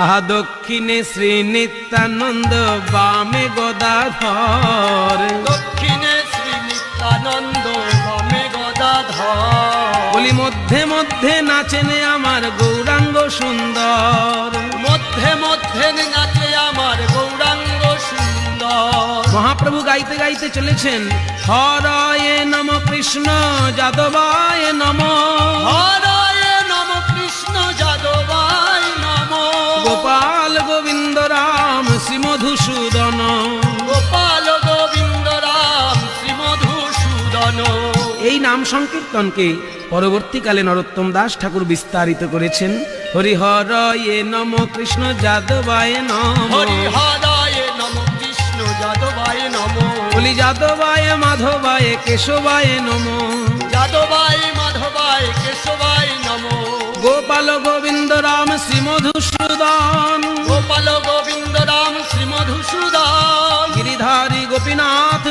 আহা দক্ষিণে শ্রী নিত্যানন্দ, বামে গদাধর। দক্ষিণে শ্রী নিত্যানন্দ, বামে গদাধর। বলি মধ্যে মধ্যে নাচেন আমার গৌরাঙ্গ সুন্দর। মধ্যে মধ্যে নাচে আমার গৌরাঙ্গ সুন্দর। মহাপ্রভু গাইতে গাইতে চলেছেন, হরায় নম কৃষ্ণ যাদবায় নম, হরায় নম কৃষ্ণ যাদবায় নম, গোপাল গোবিন্দ রাম শ্রী মধুসূদন। গোপাল গোবিন্দ রাম শ্রী মধুসূদন। এই নাম সংকীর্তনকে পরবর্তীকালে নরোত্তম দাস ঠাকুর বিস্তারিত করেছেন। হরিহরায় নম কৃষ্ণ যাদবায় নম, হরিহরায় নম কৃষ্ণ যাদবায় নম, বলি যাদবায় মাধবায় কেশবায় নম, যাদবায় মাধবায় কেশবায় নম, গোপাল গোবিন্দ রাম শ্রী মধুসূদন। গোপাল গোবিন্দ রাম শ্রী মধুসূদন। গিরিধারী গোপীনাথ